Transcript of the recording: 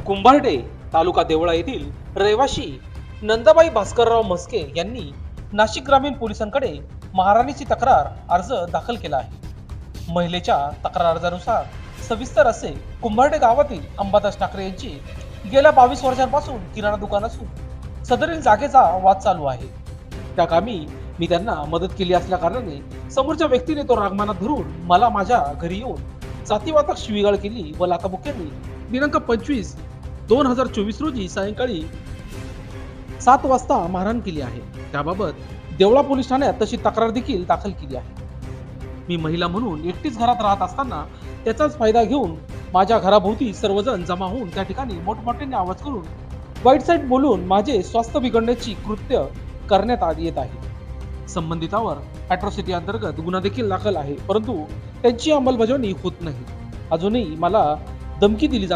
कुंभारडे तालुका देवळा येथील रहिवाशी नंदाबाई भास्करराव म्हस्के यांनी नाशिक ग्रामीण पोलिसांकडे महाराणीची तक्रार अर्ज दाखल केला आहे। महिलेच्या तक्रार अर्जानुसार सविस्तर असे कुंभारडे गावातील अंबादास ठाकरे यांची गेल्या 22 वर्षांपासून किराणा दुकान असून सदरील जागेचा वाद चालू आहे। त्या कामी मी त्यांना मदत केली असल्या कारणाने समोरच्या व्यक्तीने तो रागमानात धरून मला माझ्या घरी येऊन जातीवाचक शिवीगाळ केली व लाथाबुक्क्यांनी दिनांक 25/2024 रोजी सायंकाळी 7 वाजता मारहाण केली आहे। त्याबाबत देवळा पोलीस ठाण्यात तशी तक्रार देखील दाखल केली आहे। मी महिला म्हणून एकटीच घरात राहत असताना त्याचाच फायदा घेऊन माझ्या घराभोवती सर्वजण जमा होऊन त्या ठिकाणी मोठमोठ्याने आवाज करून वाईट साईड बोलून माझे स्वास्थ्य बिघडण्याची कृत्य करण्यात येत आहे। संबंधितावर अॅट्रॉसिटी अंतर्गत गुन्हा देखील दाखल आहे, परंतु त्यांची अंमलबजावणी होत नाही। अजूनही मला धमकी दिली जाते।